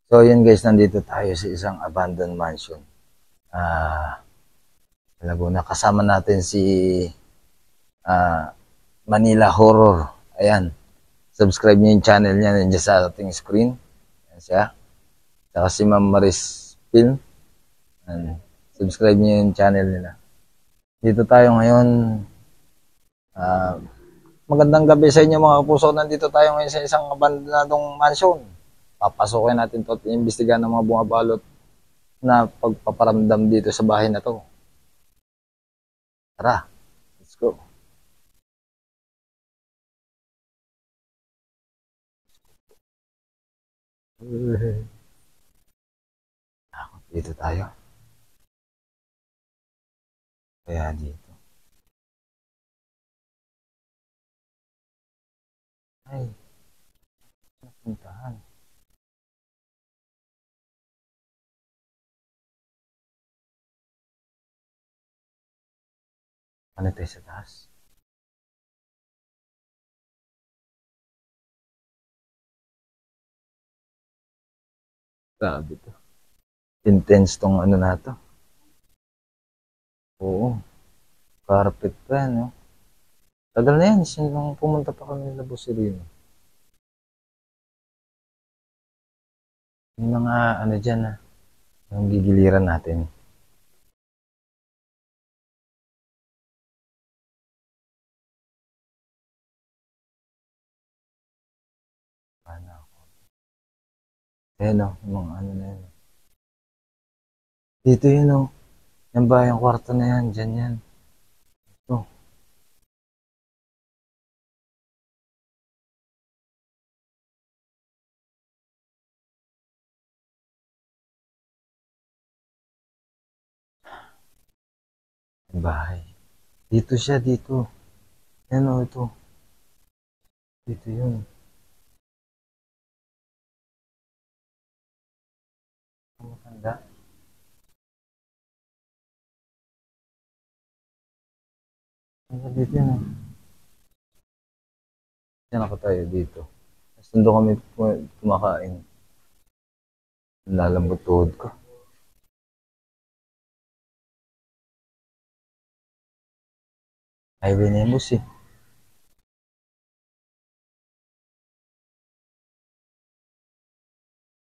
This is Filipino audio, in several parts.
So, yun guys, nandito tayo sa isang abandoned mansion. Ah, Laguna. Kasama natin si Manila Horror. Ayan. Subscribe niyo yung channel niya. Nandiyan sa ating screen. Ayan siya. Saka si Ma'am Maris Film. Ayan. Subscribe niyo yung channel nila. Dito tayo ngayon. Ah, Magandang gabi sa inyo mga kapuso. Nandito tayo ngayon sa isang abandonadong mansion. Papasukin natin to at imbestigahan ng mga bumabalot na pagpaparamdam dito sa bahay na to. Tara, let's go. Dito tayo. Kaya dito. Ay, napuntahan. Ano tayo sa taas? Grabe to. Intense tong ano na to. Oo. Carpet pa yan, no? Tagal na yan. Nung pumunta pa kami na Busirino. Yung mga ano dyan, yung gigiliran natin. Ano ako? Ayan, no? Yung mga ano na yan. Dito yun, no? Yan ba yung kwarto na yan? Dyan yan. Ito. Yung bahay. Dito siya, dito. Yan, no? Ito. Dito yun. Ang matanda. Dito yun, no? Yan ako tayo dito. Tapos nandun kami kumakain. Lalambot tuhod ko. Ay, Venemos eh.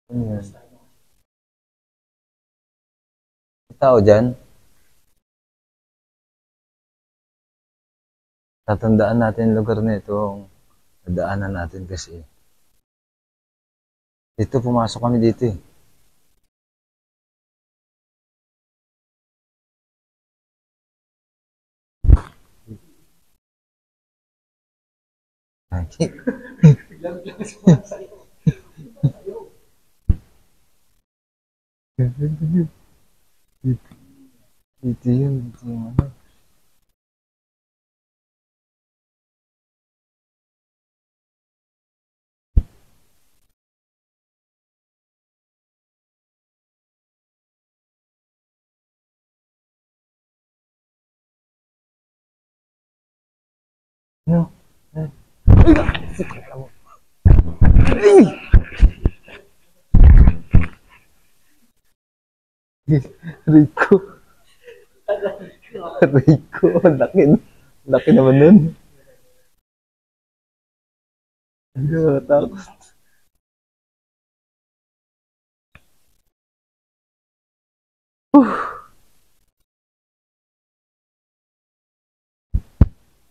Ano yun? May tao dyan. Tatandaan natin yung lugar na ito. Nadaanan natin kasi. Dito, pumasok kami dito eh. Dito yun. Dito yung ano. Ano? Ay! Rico. Rico. Laki. Laki naman nun. Ano, takot.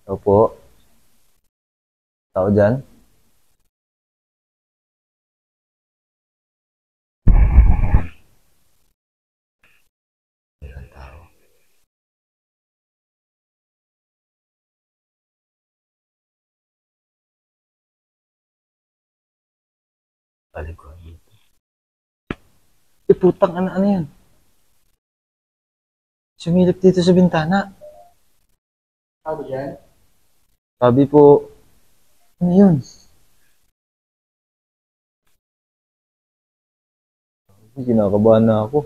Opo. Tao dyan. Ilang tao. Balik ko dito. Eh, putang ano yan? Sumilip dito sa bintana. Sabi dyan? Sabi po, ano yun? Kinakabahan na ako.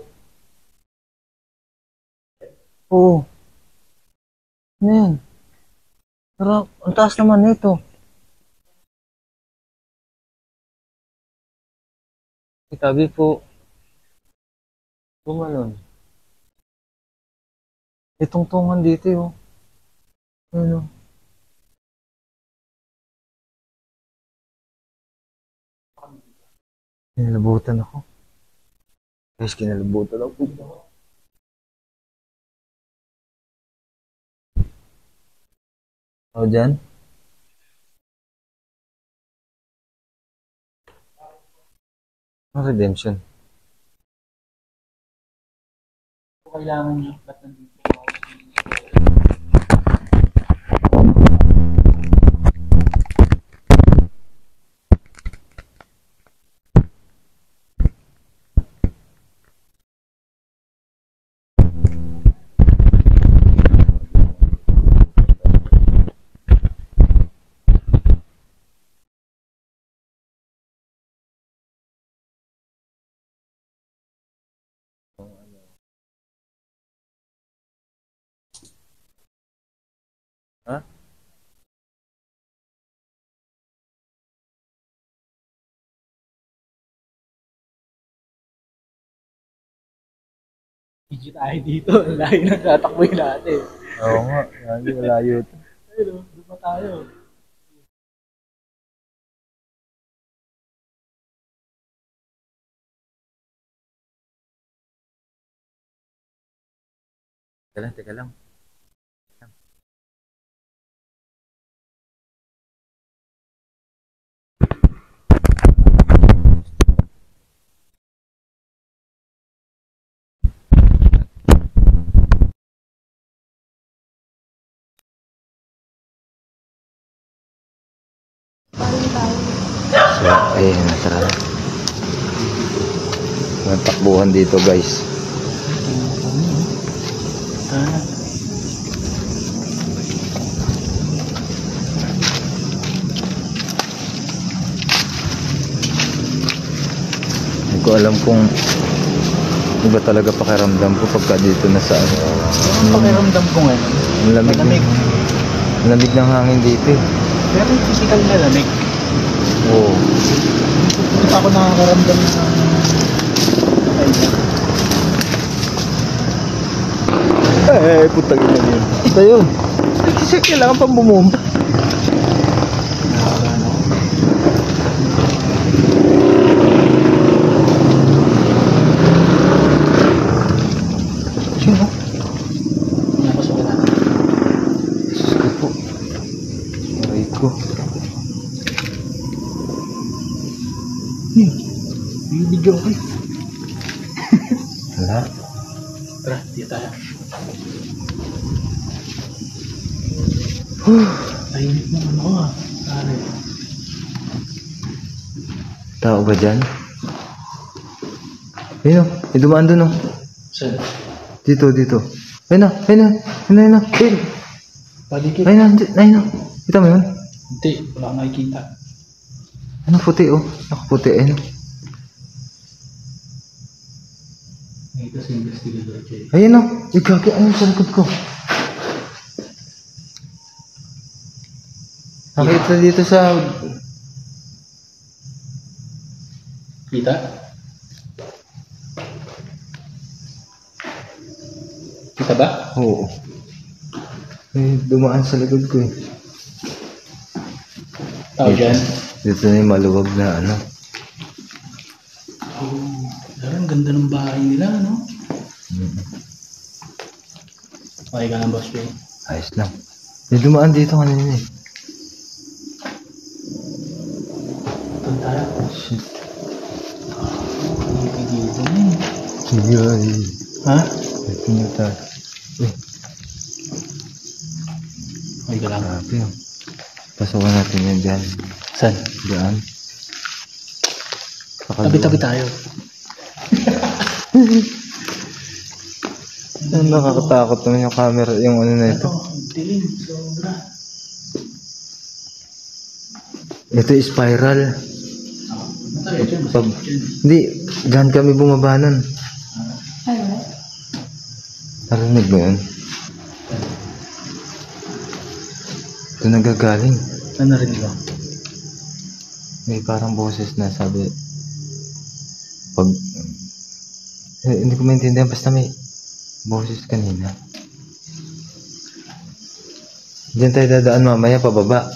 Oo. Ano yan? Pero, ang taas naman nito. Itabi po. Bumalon. Itungtungan dito oh. Ano? Kinalabutan ako. Guys, kinalabutan ako. Ako dyan? Ang redemption. Kailangan nyo, ba't nandito? Ha? Video tayo dito. Layo na tatakboy natin. Oo nga. Lagi malayo ito. Ayun o, doon pa tayo. Teka lang. So, ayun na tara. May takbuhan dito guys. Hindi ko alam kung iba talaga pakiramdam ko pagka dito na sa ano. Ang pakiramdam ko ngayon. Ang lamig. Malamig. Ang lamig ng hangin dito eh. Pero yung physical na lamig. Oo. Hindi pa ako nakakaramdam ng Eh, putang ina yun. Ito yun. Kasi kailangan pang bumumpa. Sino? Napasok na natin. Jesus ko po. Aray ko. Bibigyan ko eh. Wala. Tara, dito tayo. Tahimik naman ako ah. Pare. Tao ba dyan? Ayun o. May dumaan dun o. Saan? Dito. Ayun na. Ayun. Paligid. Ayun na. Kita mo yun? Hindi, wala akong makikita. Ano puti o? Nakaputi. Ayun o. Ito si investigador Jay. Ayun o. Igagi. Ayun sa likod ko. Nakita dito sa... Kita? Kita ba? Oo. May dumaan sa likod ko eh. Tao dyan? Dito na yung maluwag na ano. Pero ang ganda ng bahay nila, no? Okay ka lang, boss Jay. Ayos lang. May dumaan dito kanina eh. Ito tayo. Shit. Hindi dito na eh. Sige ay. Ha? Ito na tayo. Eh, Okay ka lang. grabe oh. Pasokan natin yan dyan. Saan? Dyan. Tabi-tabi tayo. Ang nakakatakot naman yung camera, yung ano na ito. Ito, dilim. Sobra. Ito yung spiral. Ano tayo dyan? Pag, hindi, dyan kami bumaba nun. Narinig mo yun? Ito nagagaling. Ano narinig mo? May parang boses na sabi, Pag... hindi ko maintindihan. Basta may boses kanina. Diyan tayo dadaan mamaya pababa.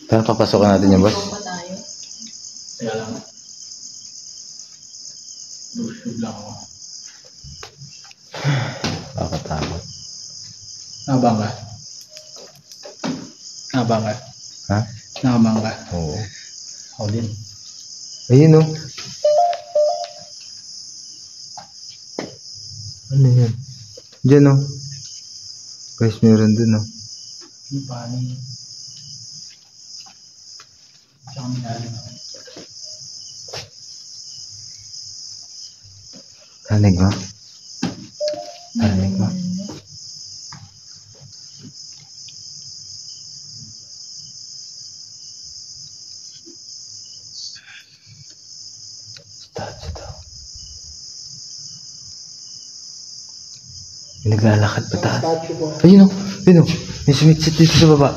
Tara, papasokan natin yung boss. Kaya lang. Dusog lang ako. Nakatakot. Nakabang ka? Nakabang ka? Ha? Nakabang ka? Oo. Ako din. Ayun o. Ano yan? Diyan o. Guys, meron dun o. Yung paning. Tsaka minalim ako. Tanig mo? Tanig mo? Statue daw. May naglalakad pa taas. Ayun o. Ayun o. May sumitsit dito sa baba.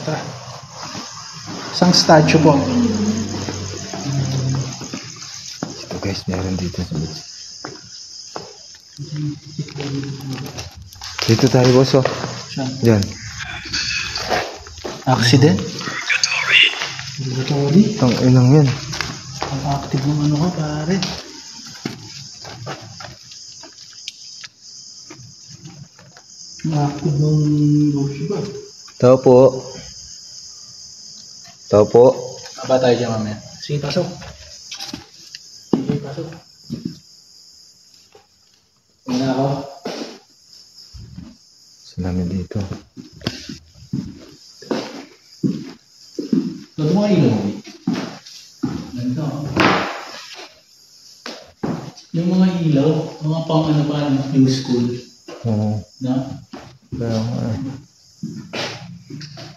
Tara. Isang statue po. Ito guys, meron dito sa baba. Dito tayo boss o. Saan? Diyan. Accident? Laboratory? Ang ilang yan. Ang active ng ano ka, pare. Ang active ng lotion ba? Tao po. Tao po. Aba tayo dyan mamaya. Sige, pasok. Sige, pasok. Tingnan ako. Salamin dito. Ito mga ilaw. Ganito. Yung mga ilaw, mga pang ano pa, yung school. Oo. Na? Kaya nga eh.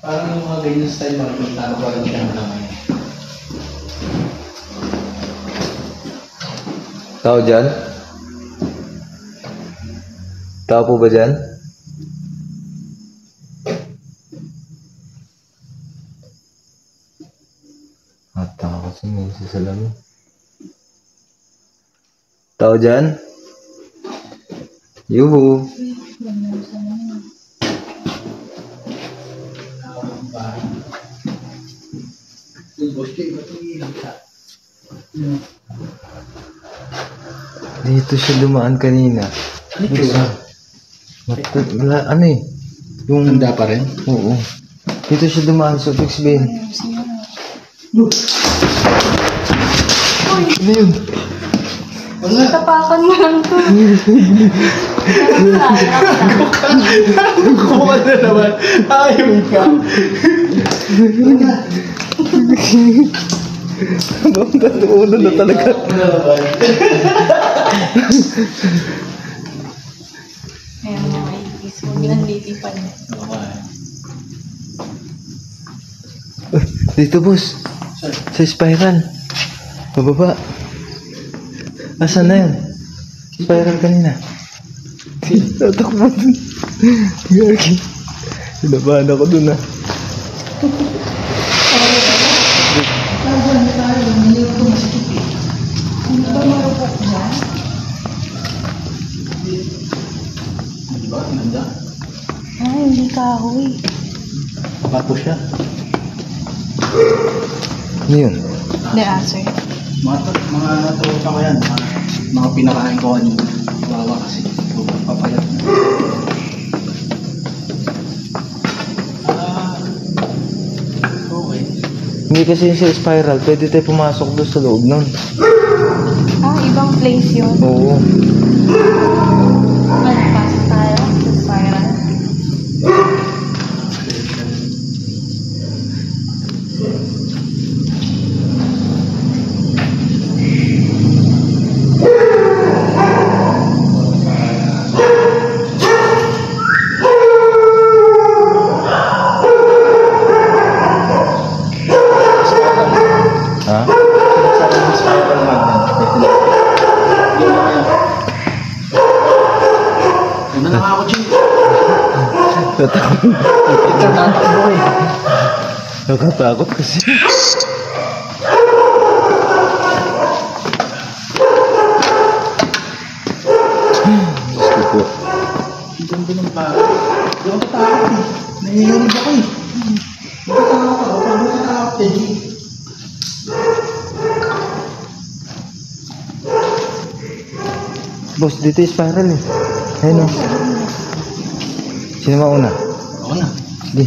Parang yung mga ganyan style, makikita ko parang siya na naman. Tao dyan? Tao po ba dyan? At ako kasi may salamin. Tao dyan? Yuhu! Dito siya dumaan kanina. Ano eh? Yung... Handa pa rin? Oo. Dito siya dumaan sa fix bin. Ano yun? Tapakan mo lang to. Kuha na naman. Ayaw ka. Ulo na talaga. Ayan mga itis. Huwag nilang litipan. Dito boss. Sa spiral. Pababa. Asan na yan? Spiral kanina. Tatakbo dun. Gagi. Sinabahan ako dun ah. Diba? Nanda? Ay, hindi kahoy. Bato siya. Ano yun? The answer. Mga tropa ko yan. Mga pinakain ko kanina. Bawa kasi. Papayat na. Okay. Hindi kasi yung sa spiral. Pwede tayo pumasok doon sa loob nun. Ah, ibang place yun. Oo. Ano, pasok tayo sa spiral. Ha? Sabi ng spiral magnet. Yun na nga ako, Chief. Tatakbo eh. Nakatakot kasi. Diyos ko po. Ang ganda ng bahay. Hindi ako tatakot eh. Nangyayarib ako eh. Natatakot ako. Pag natatakot eh. Boss, dito yung spiral eh. Ayun o. Sino mauna? Ako na. Di.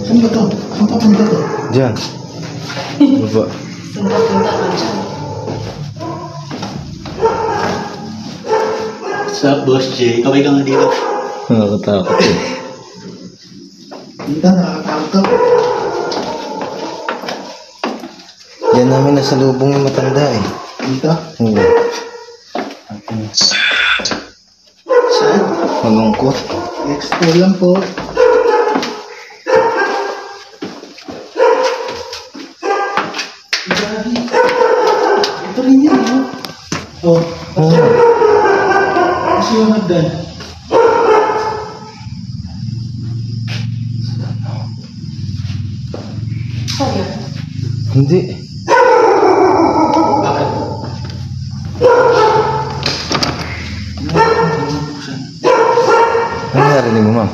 Saan ba to? Saan papunta to? Diyan. Baba. Punta-punta ka dyan. What's up, Boss J? Kaway ka nga dito. Nakakatakot eh. Dito, nakakatakot to. Yan namin nasa lubong yung matanda eh. Dito? Oo. Saan? Malungkot. Expo lang po. Grabe. Ito rin yan, no? Oh, Oo. kasi yung hagdan. Kaya. Hindi. Bakit? Ano narinig mo, ma'am?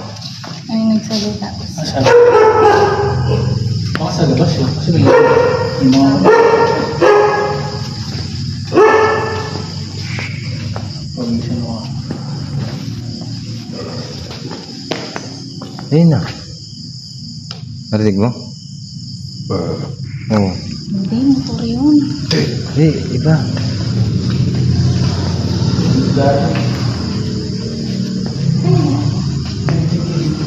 Ay, nagsalita. Asan? Baka sa labas yun. Kasi may mga... Pag-isan mo ka. Ayun na. Narinig mo? Oo. Hindi, motor yun. Hindi, iba.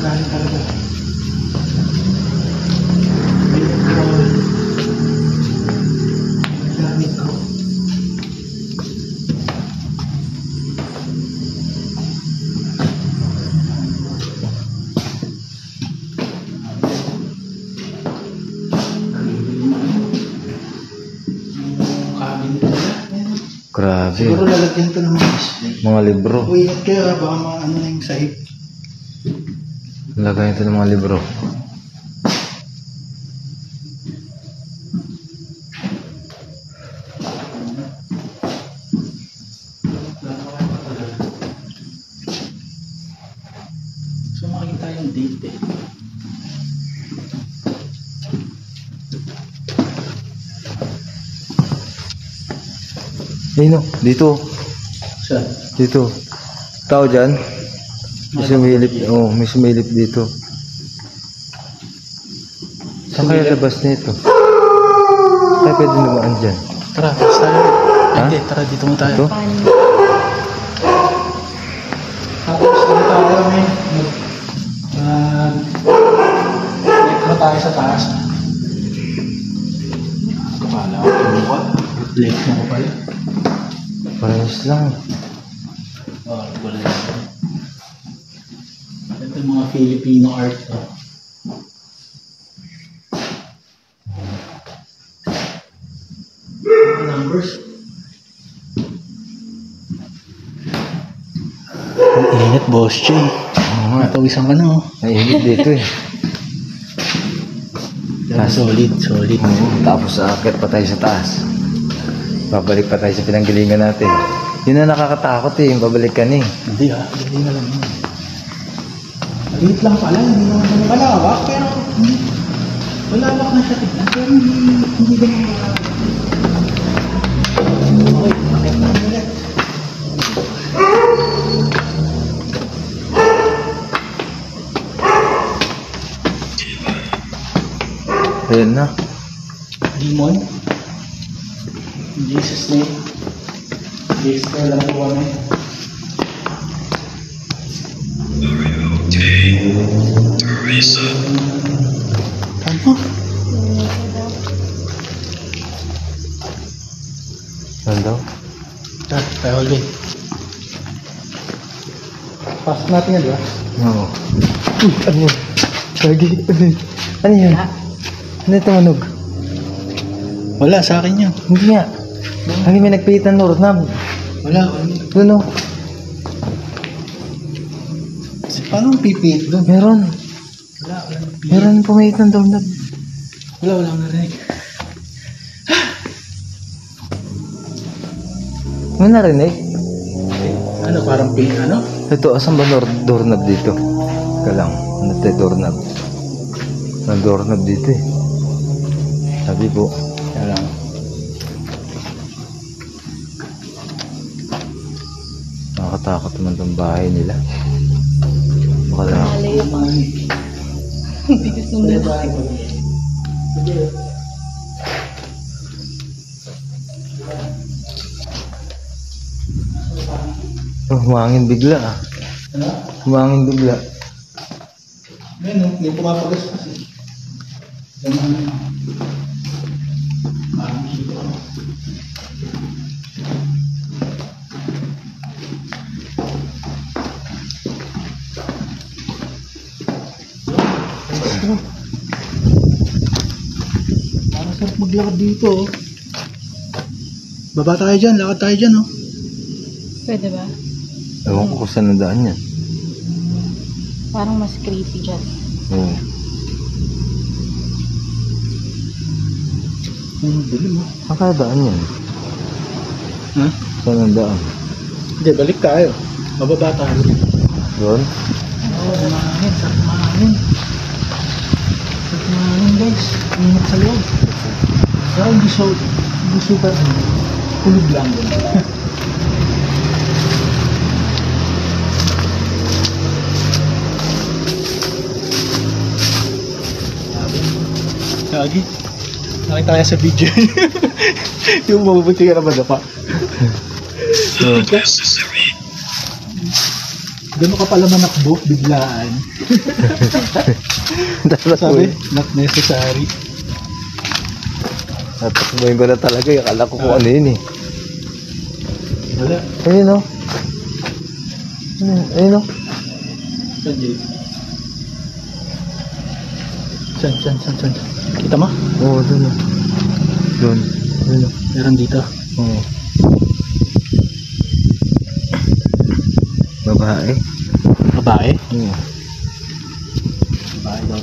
Galing talaga. Gamit ko. Cabin talaga. Grabe. Siguro lalagyan ko ng mga display. Mga libro. Ingat kayo ha, baka mga ano na yung sahib. Lagay ito ng mga libro. So makikita yung date eh. Ayun o, dito. Saan? Dito. Tao dyan. May sumilip. Oo, may sumilip dito. Saan kaya labas nito? Kaya pwede naman dyan. Tara, tapos tayo. Ha? Hindi, tara dito mo tayo. Ito? Paano? Tapos dito tayo may metro tayo sa taas. Kapala ako, tumukot. Late na ko pala. Parehas lang. Oh, wala na. Ito yung mga Filipino art. Oh. Numbers. Ang init, Boss J. Oo nga. Natawisan ka na, oh. Nainit dito eh. Solid, solid. Oo, tapos aakyat pa tayo sa taas. Babalik pa tayo sa pinanggalingan natin. Yun na nakakatakot eh, yung babalikan eh. Hindi hindi na lang yun. Maliit lang pala, hindi naman siya makalawak, pero malawak na siya tignan, pero hindi ganun malawak. Okay, bakit na ulit? Ayun na. Demon? In Jesus' name. Jesus na lang po kami. Ano? Ano daw? Tayo ulit. Pasok natin yan, di ba? Oo. Uy, ano yun? Lagi, ano yun? Ano yun? Ano yung tumunog? Wala, sa akin yan. Hindi nga. Lagi may nagpitan ng doorknob. Wala. Doon o. Paano pipihit doon? Meron. Wala pipihit. Meron pumihit ng doorknob. Wala akong narinig. Ano narinig? Ano, parang ano? Ito, asan ba doorknob dito? Kalang, ano tayo doorknob? Ang doorknob dito eh. Sabi po. Kaya lang. Nakakatakot naman itong bahay nila. Baka lang. Malayo pa. Ang bilis ng buhay. Oh, humangin bigla ah. Ano? Humangin bigla. Ayun, may pumapagas kasi. Ganun. Parang hito. Parang sarap maglakad dito. Oh. Baba tayo dyan, lakad tayo dyan. Oh. Pwede ba? Ewan ko kung saan nadaan yan. Parang mas creepy dyan. Oo. Ang dilim oh. Saan kaya daan yan? Ha? Saan ang daan? Hindi, balik tayo. Bababa tayo. Doon? Oo, mahangin. Sarap mahangin. Sarap mahangin guys. Ingat sa loob. Pero hindi super. Kulog lang din. Lagi. Nakita kaya sa video. Yung mabubuti ka na ba pa? Gano'n ka pala manakbo, biglaan. Sabi, not necessary. Natakbuhin ko na talaga. Akala ko kung ano yun eh. Wala. Ayun o. Ayun o. Saan, Jay? Saan? Kita mo? Oo, doon o. Doon. Ayun o. Meron dito. Oo. Babae. Babae? Oo. Babae daw.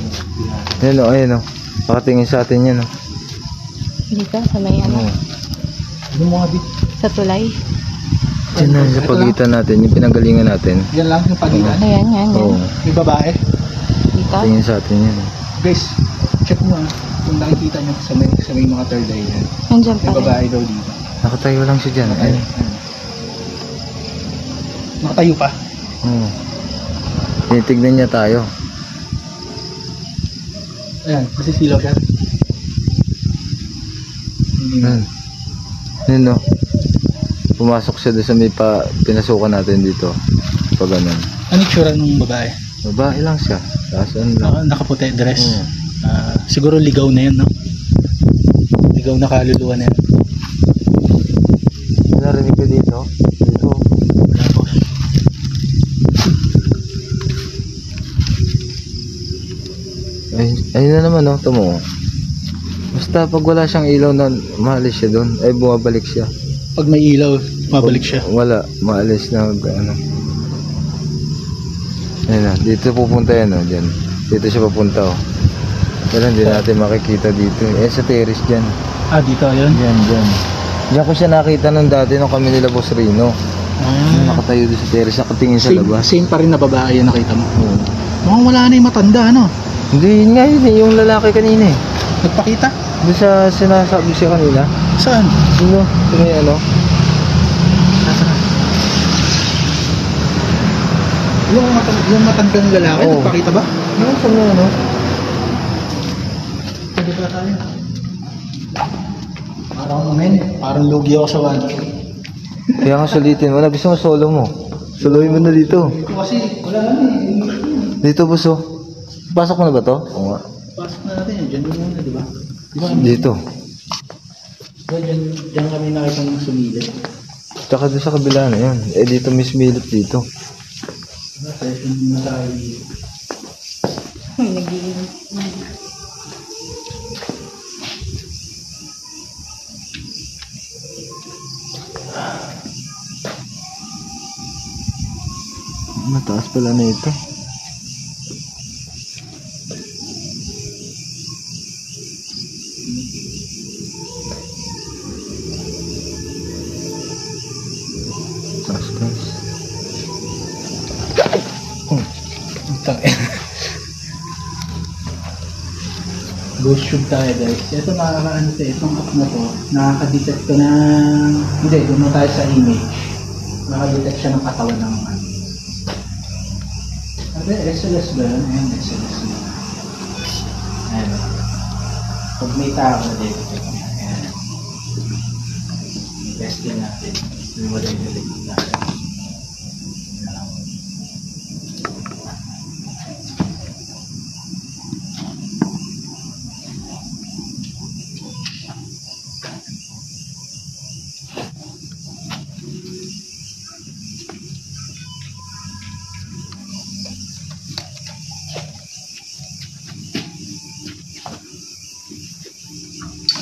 Ayun o, ayun o. Pakatingin sa atin yan o. Dito, sa may ano, Oo. Ano mo nga dito? sa tulay. Yan na sa pagitan natin, yung pinanggalingan natin. Yan lang yung pagitan. Ayan, yan. Oo. May babae. Dito. Tingin sa atin yan. Guys, check mo kung nakikita nyo sa may mga third eye yan. Nandiyan May pa rin. babae daw dito. Nakatayo lang siya dyan. Ayun. Nakatayo pa. Oo. Tinitignan niya tayo. Ayan, masisilaw siya. Hindi na. Ayun. Ayun o. Pumasok siya doon sa may pinasukan natin dito. Pag ganun. Ano itsura ng babae? Babae lang siya. Tapos ano lang. Nakaputi dress. Oo. Siguro ligaw na yun, no? Ligaw na kaluluwa na yun. Narinig ko dito. Dito. Tapos, Ayun na naman o. Tamo. Basta pag wala siyang ilaw na maalis siya doon. Ay bumabalik siya. pag may ilaw, mabalik siya. Wala. Maalis na ano. Ayun na. Dito pupunta yan o. Dyan. Dito siya papunta o. Pero hindi natin makikita dito. Eh sa terrace dyan. Dito, ayun. Dyan. Diyan ko siya nakita nung dati nung kami nila Boss Rino. Nakatayo doon sa terrace. Nakatingin sa labas. Same pa rin na babae yung nakita mo. Oo. Mukhang wala na yung matanda, ano? Hindi, yun nga yun eh. Yung lalaki kanina eh. Nagpakita? Doon sa sinasabi siya kanina. Saan? Sino? Sino yung ano? Nasaan? Yung matandang lalaki, Oo. nagpakita ba? Ano sa mga ano? Pwede ba tayo? Parang lugi ako sa 1K. Kaya nga sulitin mo na. Gusto mo solo mo. Soloin mo na dito. Ito kasi, wala lang eh. Dito buso. Pasok mo na ba to? Oo nga. Pasok na natin yun. Diyan mo muna, di ba? Di ba? Dito. Diyan kami nakita ng sumilip. Tsaka doon sa kabila na yun. Eh dito miss milip dito. Session muna tayo dito. Nag-iinit. Mataas pala na ito. Ghost tube tayo guys. Ito nakakaano to, itong app na to, nakaka-detect to ng, hindi, doon na tayo sa image. Nakaka-detect siya ng katawan ng ano. Sabi, SLS ba yun? Ayan, SLS na. Ayan. Pag may tao na detect niya, ayan. I-test din natin. Yung wala yung detect natin.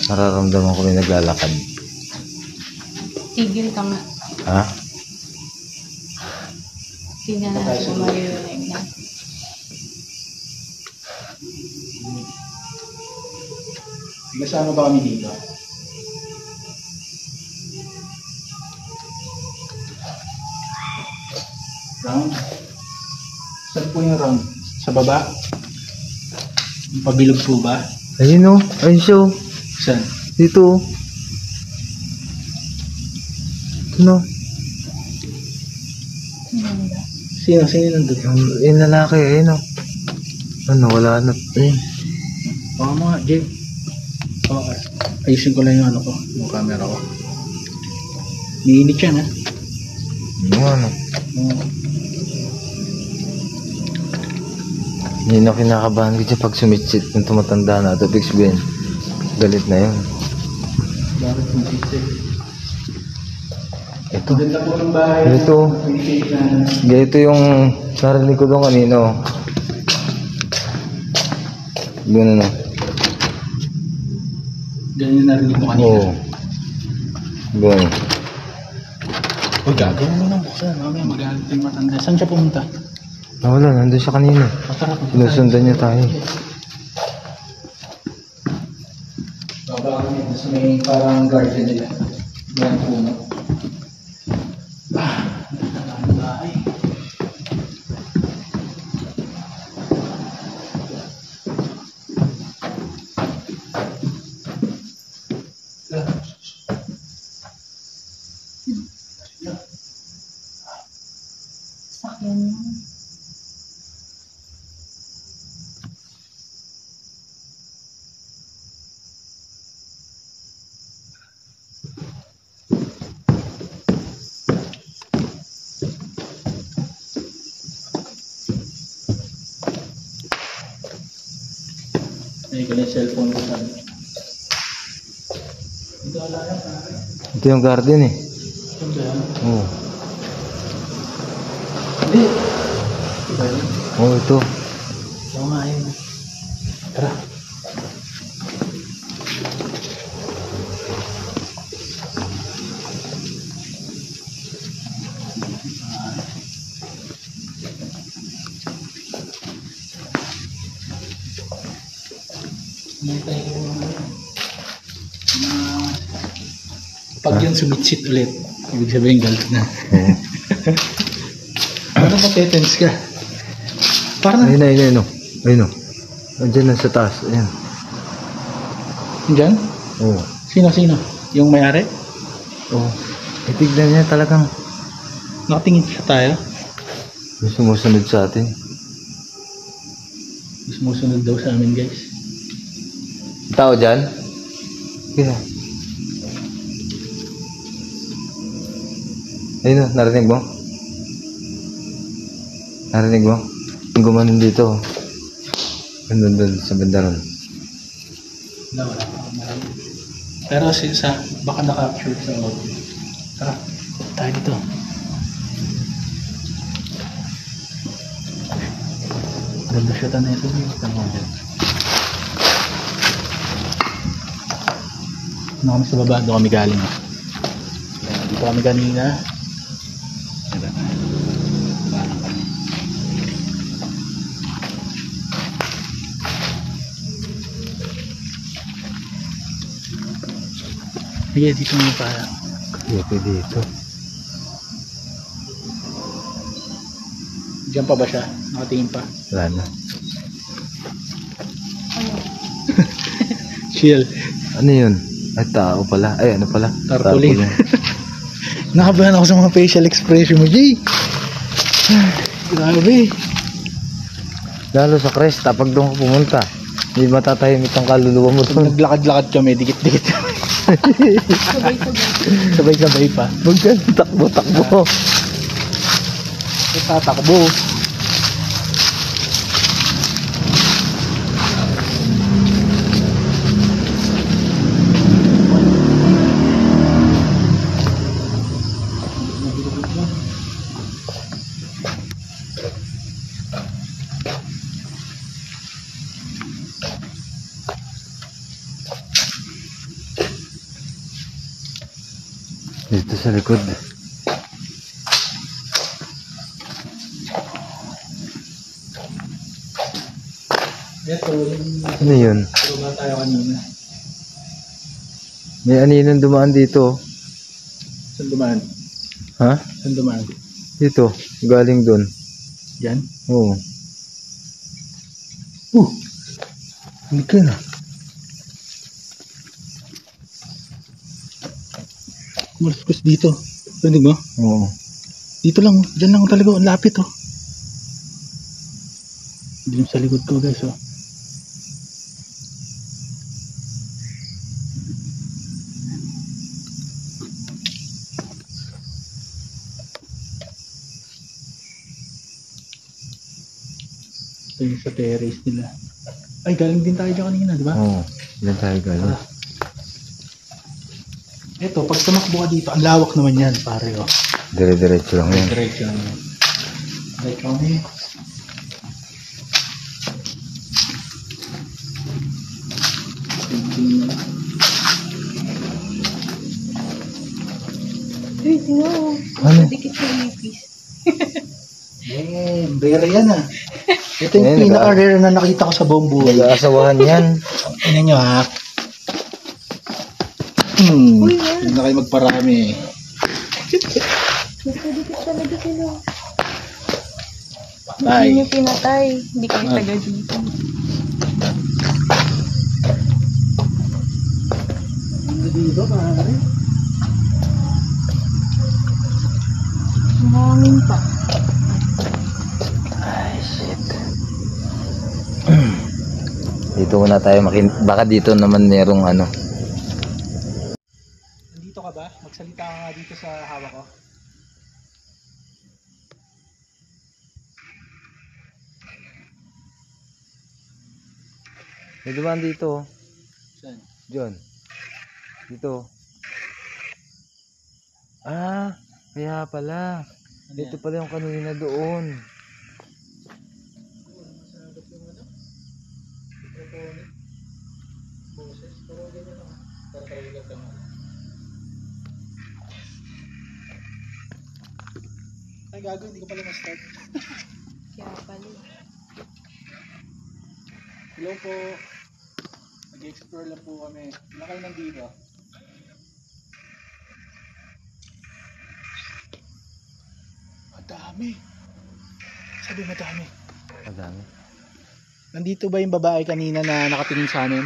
Nararamdaman ko may naglalakad. Tigil ka nga. Ha? Tingnan natin kung maririnig na. Kasama ba kami dito? Round? Saan po yung round? Sa baba? Yung pabilog po ba? Ayun o. Ayun siya o. Saan? Dito o. Ano? Sino nandun? Yung lalaki. Ayun o. Ano? Wala na. Ayun. Baka mga, Jay. Okay. Ayusin ko lang yung ano ko. Yung camera ko. Niinit yan ha. Ano? Oo. Yun ang kinakabahan ko dyan pag sumitsit ng tumatanda na ito. Big Ben. Galit na yun. Bakit yung pizza? Ito. Ganda po ng bahay. Ito. Ganito yung narinig ko doon kanino. Ganun na. Ganyan yung narinig mo kanina. Oo. Ganun. Uy, gagawin mo nang buksan. Mamaya magalit yung matanda. Saan siya pumunta? Wala, nandun siya kanina. Tara, Sinusundan niya tayo. baba kami. Tapos may parang garden nila. Yan puno. Ang bahay. Sakyan mo. Ay, ko na yung cellphone ko saan. Ito wala yan. Ito yung garden eh. Ito ba yan? Oo. Hindi. Ito ba yan? Oo, ito. Oo nga yun. Tara. Pag yun sumitsit ulit, ibig sabihin galit na. Ano ba tetens ka? Parang Ayun na, ayun na, ayun o. Andiyan na sa taas. Ayan. Diyan? Oo. Sino? Yung may-ari? Oo. Itignan niya talagang Nakatingin siya tayo. may sumusunod sa atin. Sumusunod daw sa amin guys. Tao dyan? Kaya. Ayun o, narinig mo? Narinig mo? Yung gumanon dito. Doon sa bandaron. Wala. Pero baka na-capture sa audio. Tara, tayo dito. Ganda siya na ito. Tama dyan. Ano kami sa baba? Doon kami galing. Dito kami kanina. Parang kami. Sige, dito mo pa. Kaya pwede ito. Diyan pa ba siya? Nakatingin pa. Wala na. Ano? Chill. Ano yun? Ay, tao pala. Ay, ano pala? Tarpaulin. Nakabahan ako sa mga facial expression mo, Jay. Grabe. Lalo sa Cresta, pag doon ka pumunta, hindi matatahimik ang kaluluwa mo doon. Naglakad-lakad kami, dikit-dikit kami. Sabay-sabay. Sabay-sabay pa. Huwag ka, takbo-takbo. Tatakbo. Dito sa likod. Ito, Ano yun? ba tayo kanina? May aninong dumaan dito. Saan dumaan? Ha? Saan dumaan? Dito. Galing doon. Yan? Oo. Hindi ka na. Kumaluskus dito. Pwede mo? Oo. Dito lang. Diyan lang talaga. Ang lapit oh. Diyan sa likod ko guys oh. Ito yung sa terrace nila. Ay, galing din tayo dyan kanina, di ba? Oo. Diyan tayo galing. Ito, pag tumakbo ka dito, ang lawak naman yan, pare oh. Dire-diretso lang yan. Diretso lang yan. Diretso kami. Uy, tingnan mo. Ano? Dikit sa ipis. Rare yan ah. Ito yung Ayan, pinaka-rare na nakita ko sa buong buhay. Mag-aasawahan yan. Tingnan nyo ha. Uy, yan. Hindi na kayo magparami eh. Basta dikit talaga sila. Patay. Hindi niyo pinatay. Hindi kayo taga dito. Dito pare. Mahangin pa. Ay, shit. Dito muna tayo baka dito naman merong ano. Nandito ka ba? Magsalita ka nga dito sa hawak ko. May dumaan dito. Saan? John. Dito. Ah, kaya pala. Ano Dito yan? pala yung kanina doon. Ay gago, hindi ko pala ma-start. Kaya pala. Hello po. Mag-explore lang po kami. Wala kayo nandito? Madami. Sabi madami. Madami. Nandito ba yung babae kanina na nakatingin sa amin?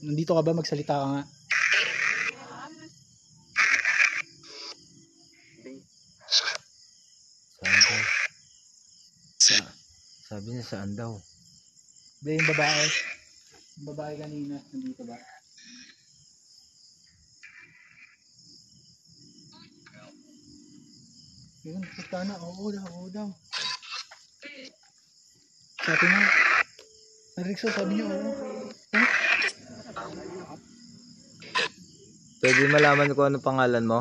Nandito ka ba? Magsalita ka nga. Saan daw? Sabi niya saan daw? Ba yung babae? Yung babae kanina. Nandito ba? Yun, punta na. Oo daw, oo daw. Sabi niya. Narikso, sabi niya, oo. Pwede malaman ko ano pangalan mo?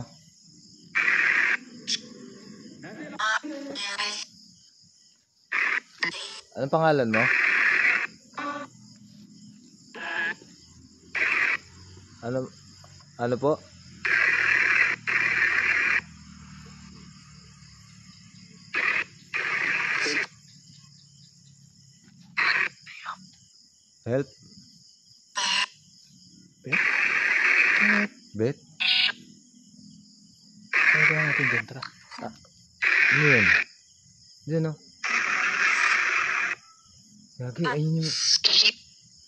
Anong pangalan mo? Ano po? Help? Bet? Bet? natin dyan, tara. Ano yun? Diyan o. Gagi, ayun yung...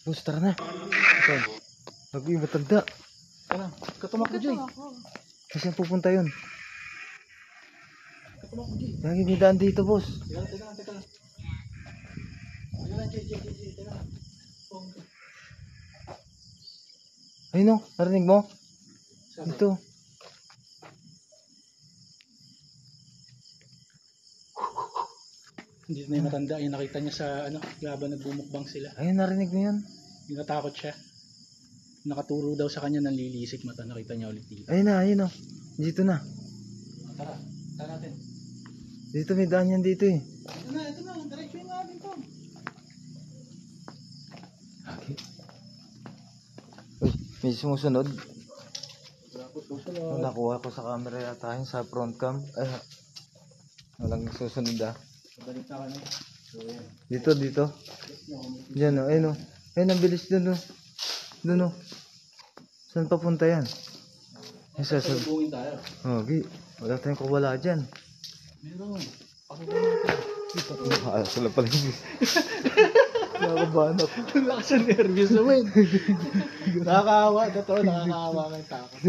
Boss, tara na. Saan? Gagi, matanda. Tara, katumak ko, Joy. Kasi pupunta yun. Katumak ko, Joy. Gagi, may daan dito, boss. Teka lang. Teka lang, Joy. Teka lang. Ayun o, narinig mo? Dito. Hindi na yung matanda. Yung nakita niya sa laban nagbumukbang sila. Ayun, narinig mo yun. Natakot siya. Nakaturo daw sa kanya ng lilisik mata. Nakita niya ulit dito. Ayun o. Dito na. Tara natin. Dito, may daan yan dito eh. Ito na. Diretso yung natin to. Gagi. Uy, may sumusunod. Nakuha ko sa camera yata yun sa front cam. Ay, walang susunod ah. Balik na kami. So, yan. Dito. Diyan o, ayun o. Ayun, ang bilis dun o. Dun o. Saan papunta yan? Salubungin tayo. Gagi. Wala tayong kawala dyan. Meron. Pakibigyan natin. Wala pala yung nakakabahan ako. Lakas ang nervous naman. Nakakahawa. Totoo, nakakahawa ng takot.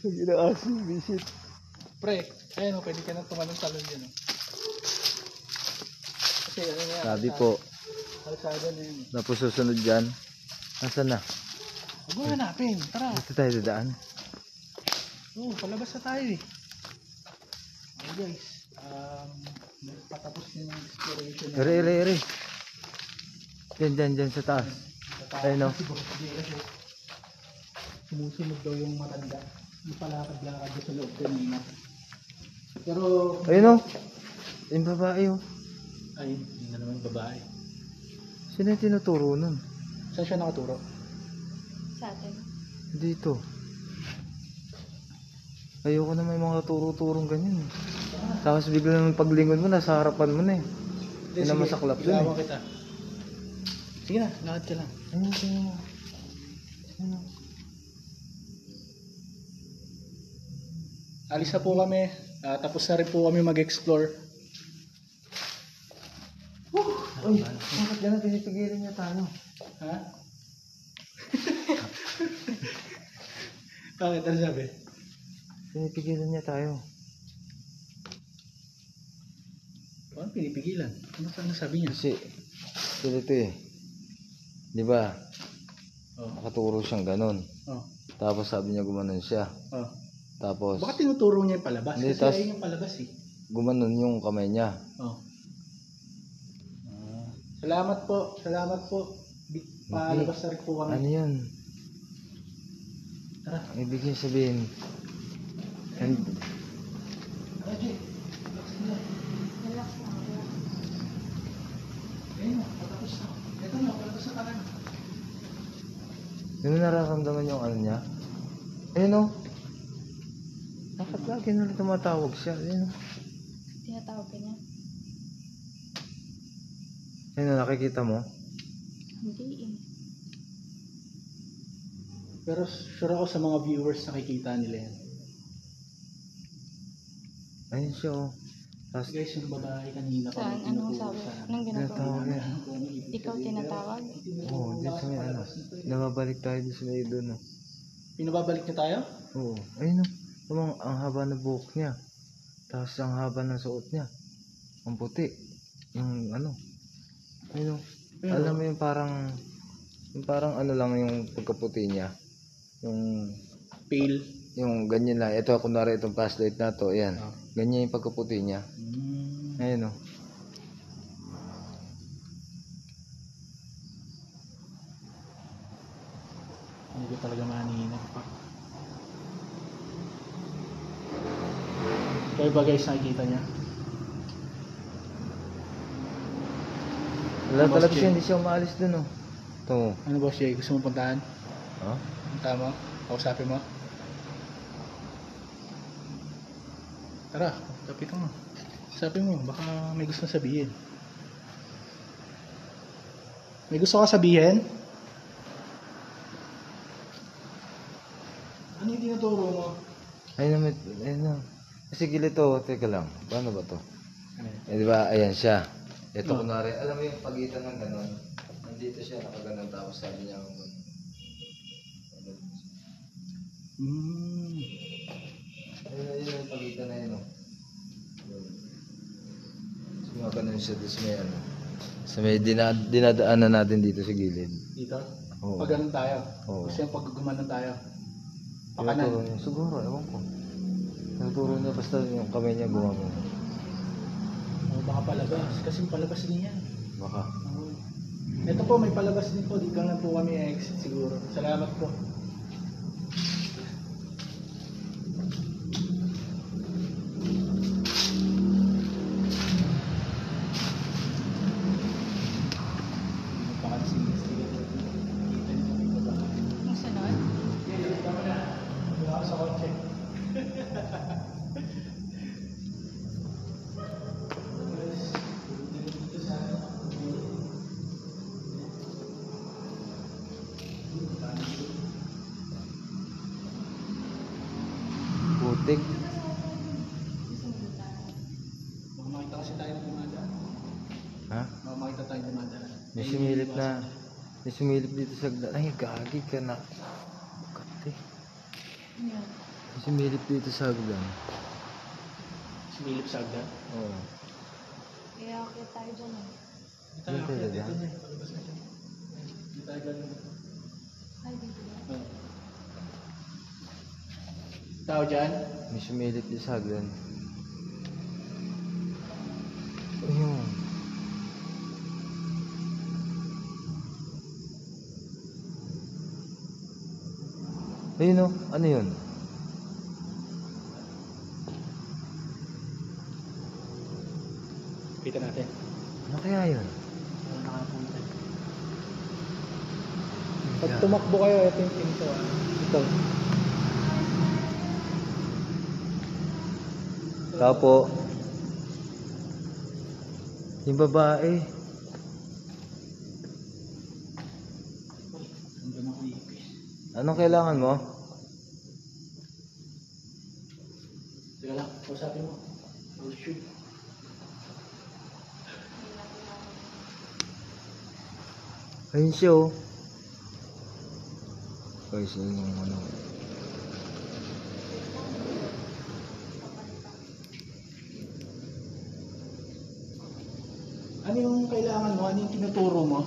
Ginaasin, visit. Pre, ayun o, pwede ka nang tumanong talon dyan o. Kasi ano nga. Sabi po, Kalsada na yun. tapos susunod dyan. Nasaan na? Huwag mo hanapin. Tara. Dito tayo dadaan. Oo, palabas na tayo eh. Okay guys. Patapos na yung exploration na. Ere. Dyan sa taas. Ayun o. Sumusunod daw yung matanda. Yung palakad-lakad doon sa loob kanina. Pero, Ayun o. Yung babae o. ay, hindi na naman babae. Sino yung tinuturo nun? Saan siya nakaturo? Sa atin. Dito. Ayoko na may mga turo-turong ganyan. Tapos bigla naman paglingon mo, nasa harapan mo na eh. Yun ang masaklap dun ilawan eh. kita. Sige na, lakad ka lang. Ayun, tingnan mo. Ano? Alis na po kami. Tapos na rin po kami mag-explore. Uy, bakit gano'n pinipigilan niya tayo? Ha? Bakit? Ano sabi? Pinipigilan niya tayo. Paano pinipigilan? Ano sabi niya? Kasi, ganito eh. Di ba? Oh. Nakaturo siyang ganun. Oh. Tapos sabi niya gumanon siya. Oh. Tapos, Bakit tinuturo niya yung palabas? Hindi, Kasi tas- ayun yung palabas eh. gumanon yung kamay niya. Oh. Salamat po. Palabas na rin po kami. Ano yun? Tara. Ibig sabihin. And, Relax na. Ayun na, patapos na. Ito na, palabas na tayo. yun nararamdaman yung ano niya. Ayun o. Bakit lagi na tumatawag siya? Ayun o. Tinatawag ka niya. Ayun o, nakikita mo? Hindi eh. Pero sure ako sa mga viewers nakikita nila yan. Ayun siya o. Tapos, Guys, yung babae kanina pa Saan? Anong sabi? Anong ginagawa? tinatawag yan. Ikaw tinatawag? Oo, dito sa may ano. Nababalik tayo dito sa may doon o. Pinababalik niya tayo? Oo. Ayun o. Ang haba ng buhok niya. Tapos ang haba ng suot niya. Ang puti. Yung ano. Ayun o. Pero- Alam mo yung parang ano lang yung pagkaputi niya. Yung Pale. ganyan lang. Ito kunwari itong flashlight na to. Ayan. Ah. Ganyan yung pagkaputi niya. Ayun o. Hindi ko talaga maninag pa. Kaya ba guys nakikita niya? Wala Boss talaga Jay. siya. Hindi siya umaalis dun o. Ito mo. Ano boss Jay? Gusto mo puntahan? Ha? Punta mo? Kausapin mo? Tara, kapitan mo. Kausapin mo, baka may gusto sabihin. May gusto ka sabihin? Ano yung tinuturo mo? Ayun na. Ayun na. Sige, ito, teka lang. Paano ba to? Eh, di ba, ayan siya. Ito, kunwari, alam mo yung pagitan ng ganon. Nandito siya, nakaganon. Tapos sabi niya, ayun yung pagitan na yun, no? Sumaganon siya doon sa may ano. Sa may dinadaanan natin dito sa gilid. Dito? Oo. Pag ganun tayo. Oo. Kasi pag gumanon tayo. Tinuturo niya. Siguro, ewan ko. Tinuturo niya basta yung kamay niya gumamon. O baka palabas. Kasi palabas din yan. Baka. Oo. Ito po, may palabas din po. Dito lang po kami exit siguro. Salamat po. Ang sunod? Sa kotse. Putik. Baka makita kasi tayo ng dumadaan. Ha? Baka makita tayo ng dumadaan. May sumilip na. May sumilip dito sa gda. Ay, gagi ka na. Kati. Yan. May sumilip dito sa gda. Similip sa agdan. Oo. Kaya akit tayo dyan eh. Tayo, Dito, dito, dito. dito. Palabas na dyan. Dito tayo ganun. Ay, dito ba? Oo. Tao dyan? May sumilip dito sa gda. Ayun. Ayun o. Ano yun? Kita natin. Ano kaya yun? Wala nakapunta. Pag tumakbo kayo, ito yung pinto. Ito. Tapo. Yung babae. Nandun ako ipis. Anong kailangan mo? Teka lang, kausapin mo. Oh shoot. Ayun siya oh. Ay, siya yung ano. Ano yung kailangan mo? Ano yung tinuturo mo?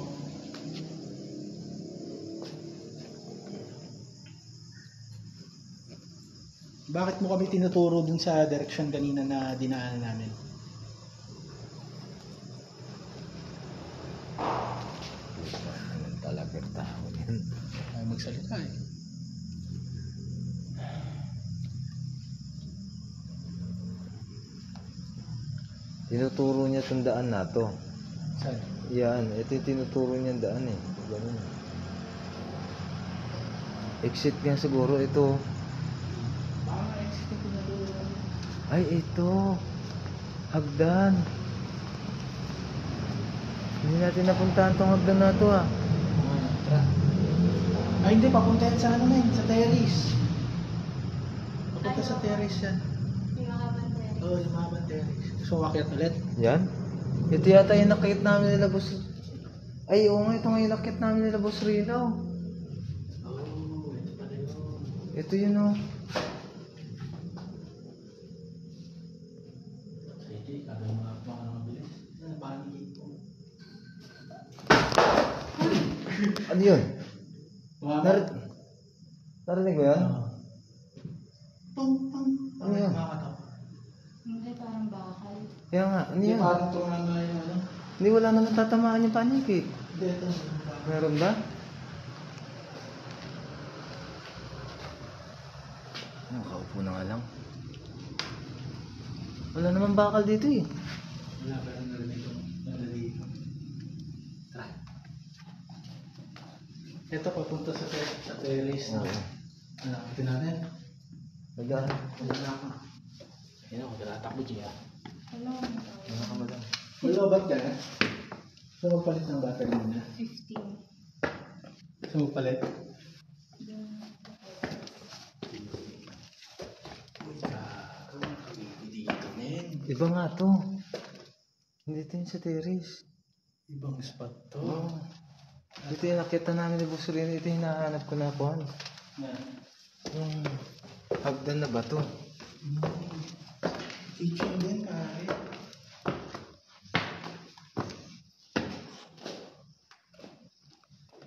Bakit mo kami tinuturo dun sa direction kanina na dinaanan namin? Anong talaga tao yan? Ay magsalita eh. Tinuturo niya itong daan na to. Saan? Yan, ito yung tinuturo niyang daan eh. Ganun. Exit nga siguro ito. Baka exit yung tinuturo namin. Ay, ito. Hagdan. Hindi natin napuntahan tong hagdan na to ah. Tara. Ay hindi, papunta yan sa ano na yun, sa terrace. Papunta sa terrace yan. Yung mahabang terrace. Oo, yung mahabang terrace. So, umakyat ulit. Yan. Ito yata yung nakit namin nila boss. Ay, oo nga, ito nga yung nakit namin nila boss Rino. Oh, ito pala yun. Ito yun oh. Sige, kada mga mabilis. Napanikit po. Ano yun? Umakyat. Narinig mo yan? Pum, pum. Ano yun? Nakakatak. Hindi, parang bakal. Kaya nga, ano Hindi, yan? parang tumama yung ano. Hindi, wala naman tatamaan yung panik eh. Hindi, ito. Meron ba? Nakaupo na nga lang. Wala naman bakal dito eh. Wala pa rin narinig ko. Narinig ko. Tara. Ito, papunta sa terrace na. Oo. Nakakita natin. Wala. Wala na ako. Ayun ako, tinatakbo siya. Ano? Wala ka malang. Mag-lobat ka na? So, magpalit ng battery mo na. 15. So, magpalit. Yung... Iba nga to. Hindi ito yung sa terrace. Ibang spot to. Oo. Ito yung nakita namin ni Boss Rene. Ito yung hinahanap ko na kuhan. Yan. Yung hagdan na ba to? Kitchen din, kahit.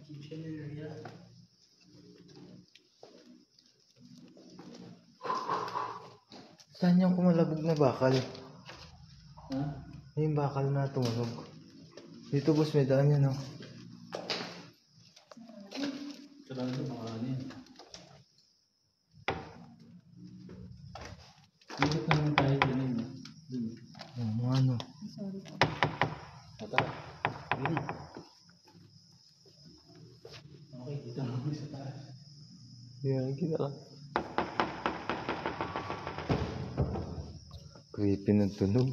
Kitchen area. Saan yung kumalabog na bakal? Ha? Yung bakal na tumunog. Dito boss, may daan yan, oh. Sarang ito, baka ano yun. Ikot naman tayo dun. Dun. Ano? Sorry po. Ata. Yun. Okay, dito naman sa taas. Yan, kita. Creepy ng tunog.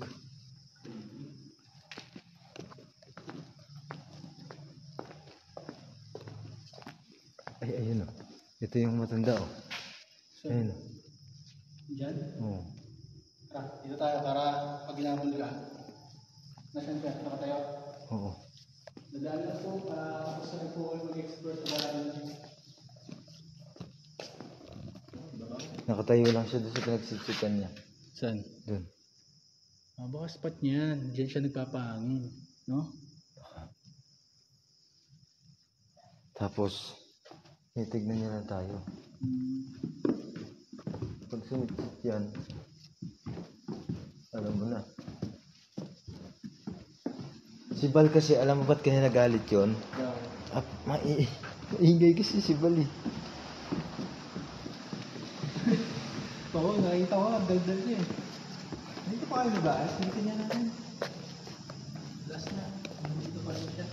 Ay, ayun, oh. Ito yung matanda, oh. So, Ayun, dyan. oh. Tara, dito tayo para pag ginamon ka. Nasaan ka? Nakatayo. Oo. Nadaan na po, gusto na po kayo mag-expert sa bahay. Nakatayo lang siya doon sa pinagsitsikan niya. Saan? Doon. Baka spot niyan. Diyan siya nagpapahangin. No? Tapos, titignan niya lang tayo. Pag sumipsit yan, alam mo na. Si Bal kasi, alam mo ba't kanya nagalit yun? Maingay kasi si Bal eh. Oo, nakita ko. Dagdag niya eh. Dito pa kayo ba? Dito niya natin. Last na. Dito pa rin siya.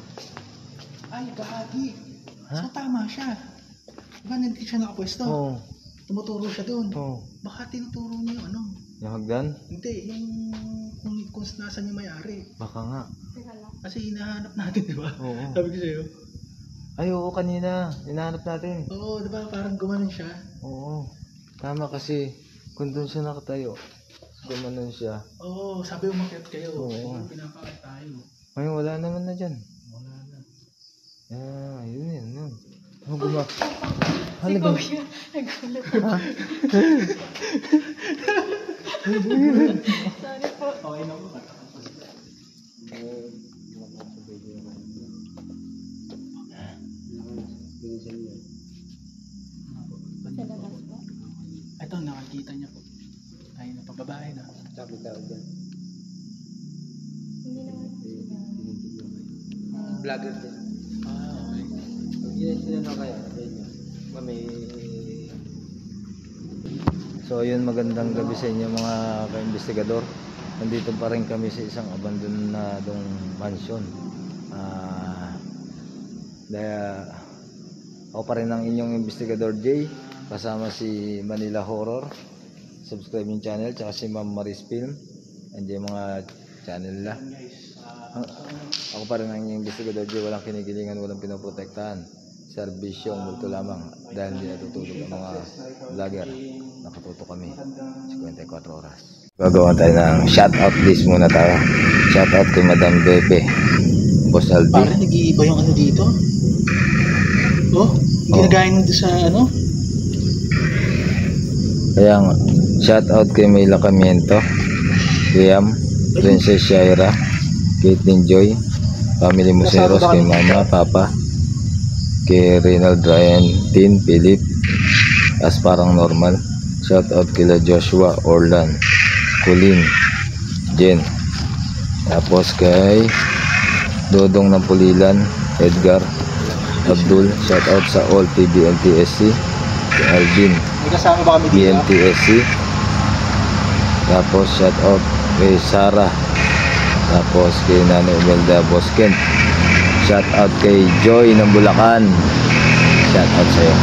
Ay, gagi. Ha? So tama siya. Diba nandito siya nakapwesto? Oo. Tumuturo siya doon. Oo. Baka tinuturo niya yung ano. Yung hagdan? Hindi, yung kung nasan yung may-ari. Baka nga. Teka lang. Kasi hinahanap natin, di ba? Oo. Sabi ko sa'yo. Ay, oo, kanina. Hinahanap natin. Oo, di ba? Parang gumanon siya. Oo. Tama kasi, kung doon siya nakatayo, gumanon siya. Oo, sabi umakyat kayo. Oo. Siguro pinapakit tayo. Ngayon, wala naman na dyan. Wala na. Ayun yun. Ano guma? Si Ano ba? Kuya, nagulat. Sorry po. Okay na po. Sa labas po. Ito, nakakita niya po. Ay, napababae na. Sabi tao dyan. Hindi naman po sila. Vlogger din. Okay. Yun sila na kaya. So yun, magandang gabi sa inyo mga ka-investigador. Nandito pa rin kami sa isang abandonadong mansion. Dahil ako pa rin ang inyong investigador Jay, kasama si Manila Horror. Subscribe yung channel, tsaka si Ma'am Maris Film. Andiyan yung mga channel nila. Guys, Ako pa rin ang inyong investigador Jay, walang kinikilingan, walang pinoprotektahan. Serbisyong multo lamang dahil hindi natutulog ang mga vlogger. Nakatuto kami 54 oras. Gagawa tayo ng shoutout list muna tayo. Shoutout kay Madam Bebe, Boss Aldi. parang nag-iiba yung ano dito. Oh, ginagaya mo doon sa ano? Kaya nga, shoutout kay Mayla Camiento, Liam, Princess Shaira, Caitlin Joy, Family Museros, kay Mama, Papa, kay Reynald Ryan, Tin, Philip, as parang normal. Shoutout kila Joshua, Orlan, Colin, Jen. Tapos kay Dodong ng Pulilan, Edgar, Abdul. Shoutout sa all PBMTSC, kay Alvin, May kasama ba kami dito? BMTSC. Tapos shoutout kay Sarah. Tapos kay Nano Umelda Bosken. Shoutout kay Joy ng Bulacan. Shoutout sa'yo.